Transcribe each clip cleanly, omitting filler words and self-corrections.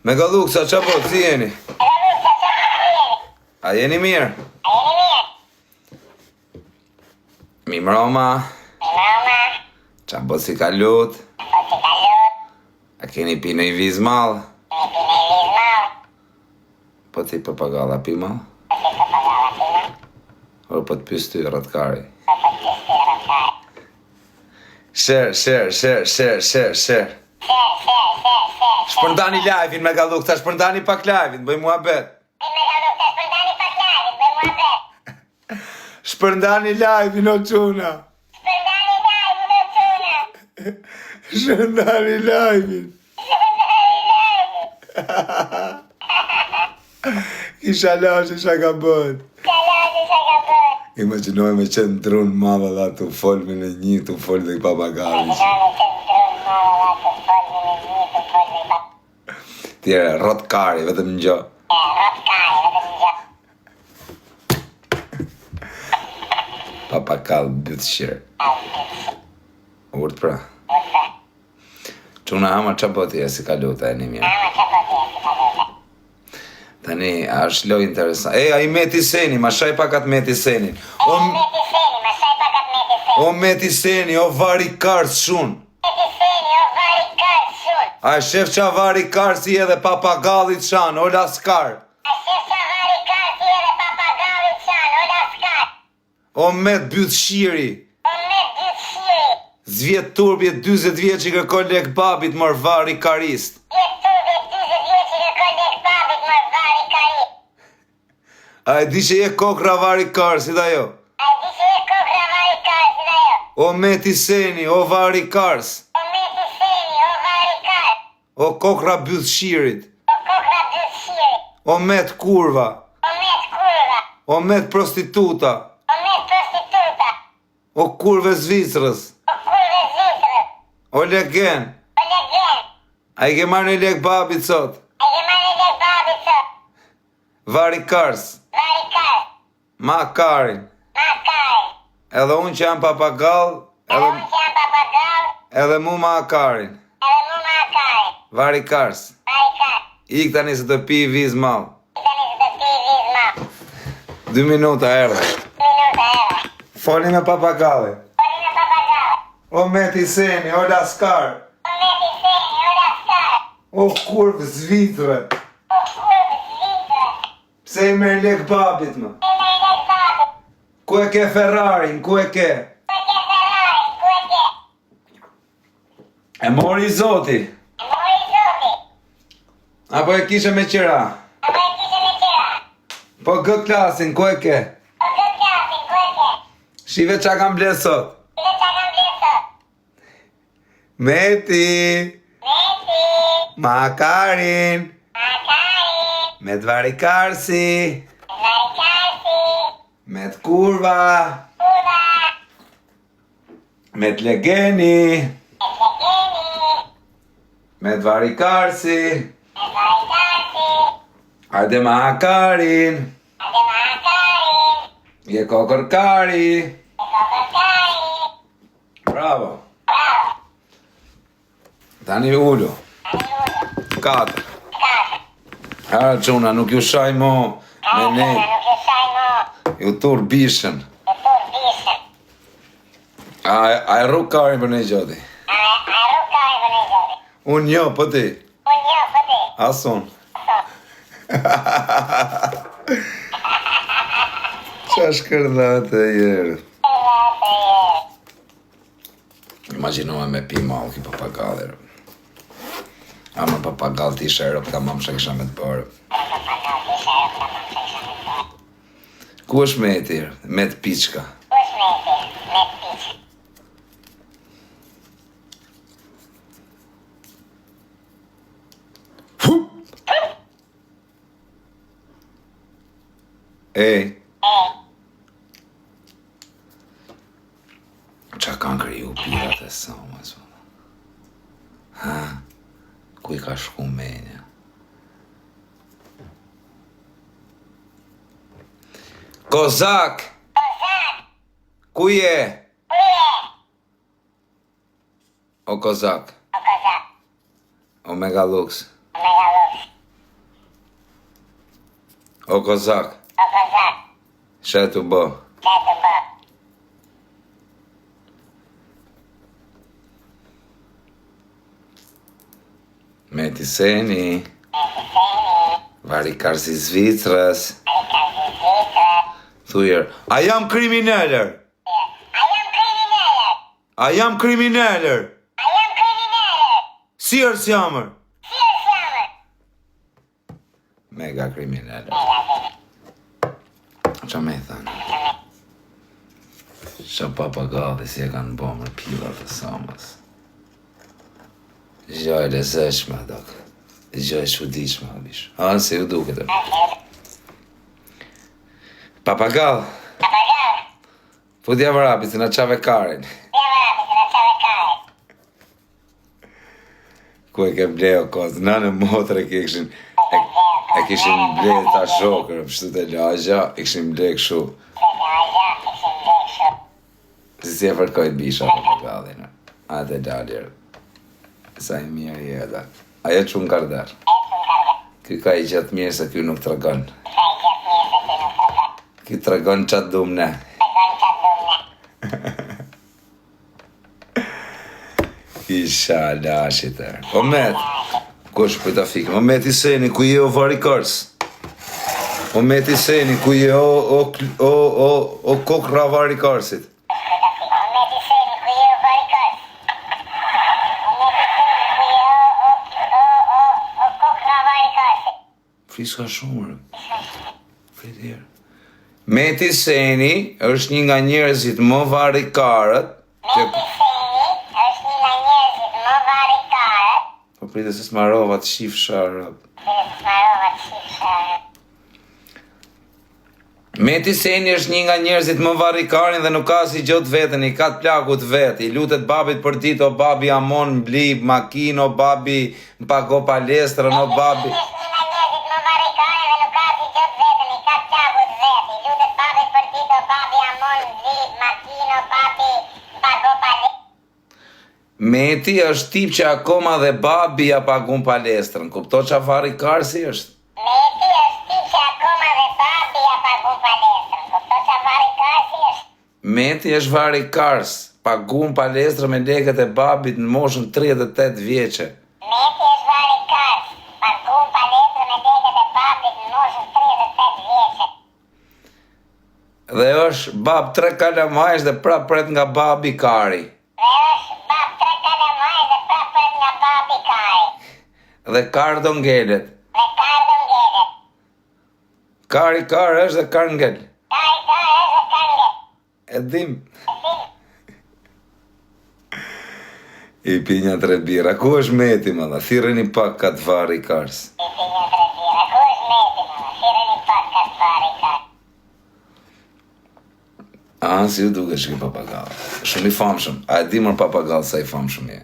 Megaluksa, qa po, si jeni? A jeni mirë? Mi mroma. Qa po si kalut? A keni pi në i vizmal? Po ti papagalla pi mal? O po të pys ty rëtkari? Share. Shpërndani live-in me Galuksa, shpërndani pak live-in, bëj muhabet. Shpërndani live-in o quna. Shpërndani live-in. Kisha lashe shaka bët. Imaginoj me qenë drunë mama dha të folë me në një, të folë dhe i papagalli. Tjere, rotkari, vetëm në gjo. Papagall bytë shirë. Urt pra. Quna ama qa po t'je si kaluta e një mirë. Tani, është lo interesant. A i meti seni, ma shaj pakat meti senin. O meti seni, o vari kars shun. A shef qa vari kars i edhe papagallit shan, o laskar. O met byt shiri. Zvjet turbje 20 vjeç që kërkoj lek babit mër vari karist. A e di që je kokra vari karsit ajo? O meti seni, o vari kars. O kokra byth shirit. O met kurva. O met prostituta. O kurve Zvicrës. O legen. A i ke marrë një lek babit sot? Vari kars. Makarin. Edhe unë që jam papagall, edhe mu makarin. Vari kars. Ik tani se të pi viz mal. 2 minuta erdhe. Foli me papagalli. O meti seni, o laskar. O kurv Zvicrë. Pse i merr lek babit më? Ku e ke Ferrarin, ku e ke? E mori zoti. Apo e kishe me qira? Po gë klasin, ku e ke? Shive qa kam ble sot? Meti. Makarin. Met vari karsi. Met kurva. Met legeni. Met vari karsi. Hajde makarin. Je kokërkari. Bravo. Tani ullu. 4. Ha, quna, nuk ju shaj mo me ne. Ju tur bishën. A e rrug karin për ne gjodi? Unë jo, për ti? Asun. Qa shkërdhat e jere? Imaginoj me pi mal ki papagallir. Ama papagall ti shërëp ka mam shë kisha me të bërë. Ku është meti? Met piçka. Ej. Qa kanë kriju pirat e sa, ma zonë? Ha? Ku i ka shku menja? Kozak! Ku je? O Kozak? O Megalux? O kozak. Shetu bë. Meti Seni. Varikars i Zvicrës. Thujer, a jam kriminaler? A jam kriminaler? Si është jamër? Mega kriminaler. Qa me thënë? Qa papagalli si e kanë bomër pilat e samës. Gjoj lezeshme, dok. Gjoj shudishme, abish. A, se ju duket e. Papagall. Putja vrapi, si në qave karin. Ku e ke bleo kozë, në motre ke kishin, e kishin bleo ta shokër, pështu të lagja, e kishin bleo këshu. Si e fërkojt bisha papagallin, atë e daljer. Sa i mirë i edha. Ajo që unë kardar. Ky ka i gjatë mirë se ky nuk të regon. Ky të regon qatë dum ne. Kisha lashit e. O met, kush për ta fikë? O met i Seni, ku je o Varikars? O met i Seni, ku je o kokra Varikarsit? Friska shumë, fritir. Meti Seni është një nga njerëzit më varikarët. Po prite se s'marova të shif sharë. Meti Seni është një nga njerëzit më varikarin dhe nuk ka si gjot vetën, i ka të plakut vet, i lutet babit për dit, o babi amon mbli makin, o babi m'pago palestrën, o babi... Meti është tip që akoma dhe babi ja pagun palestrën, kupto qa Varikarsi është? Meti është tip që akoma dhe babi ja pagun palestrën, kupto qa Varikarsi është? Meti është Varikars, pagun palestrën me leket e babit në moshën 38 vjeqe. Meti është Varikars, pagun palestrën me leket e babit në moshën 38 vjeqe. Dhe është bab 3 kalamajsh dhe prap pret nga babi Kari. Dhe Kar do ngelet. Kari Kar është dhe Kar ngel. E dim. I pinja 3 bira. Ku është Meti, mëdha? Thirreni pak katë Varikars. I pinja 3 bira. Ku është Meti, mëdha? Thirreni pak katë Varikars. A, si ju duke që ki papagall. Shumë i famshëm. A e di mër papagall sa i famshëm je?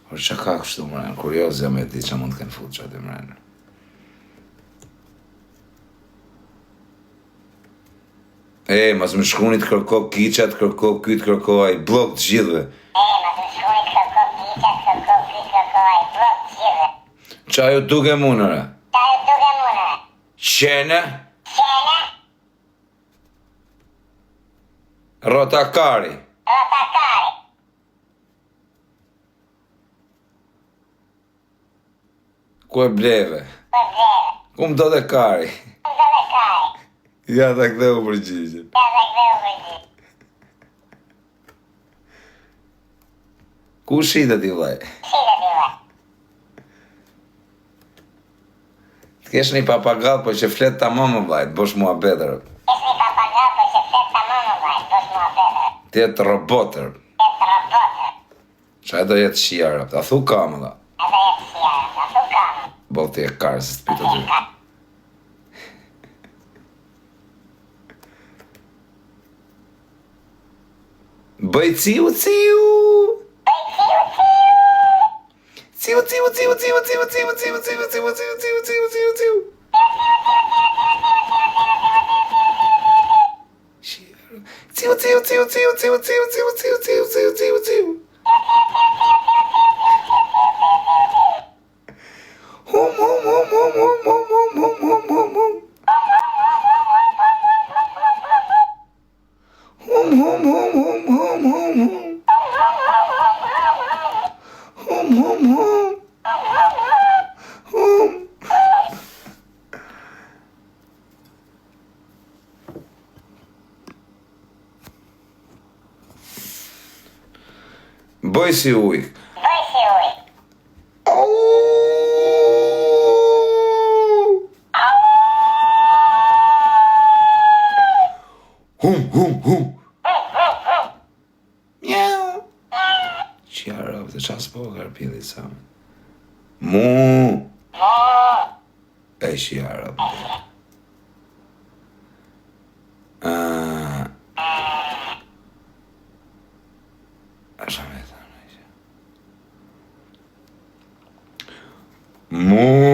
Por që ka kështu mrenë, kurios jam e di që mund të kënë futë që ati mrenë. Mas më shkruni të kërko kiqat, kërko kyt, kërko a i blok të gjithve. Mas më shkruni të kërko kiqat, kërko kyt, kërko a i blok të gjithve. Qa ju duke munëre? Qa ju duke munëre? Qene? Qene? Rotakari. Rotakari. Ku e bleve? Ku e bleve? Ku më do dhe kari? Ku më do dhe kari? Ja të ktheu përgjigjen. Ja të ktheu përgjigjen. Ku shitet i vllai? Shitet i vllai. Të kesh një papagall po që flet tamam më vllai, të bosh muhabetër. Kesh një papagall po që flet tamam më vllai, të bosh muhabetër. Ti je robotër. Ti je robotër. Çfarë do jetë shiara? A thu kam dha. A do jetë shiara, a thu kam. Boll ti e karë se t'pita ty. Bëj ciu ciu. Bëj ciu ciu. Ciu ciu ciu ciu ciu ciu ciu ciu ciu ciu ciu ciu ciu ciu. Ciu ciu ciu ciu ciu ciu ciu ciu ciu ciu ciu ciu. Bëj si ujk. Hum. Mjau. Qara, të qas po karpili sa. Mu. E qara. Asha me thënë. Mu.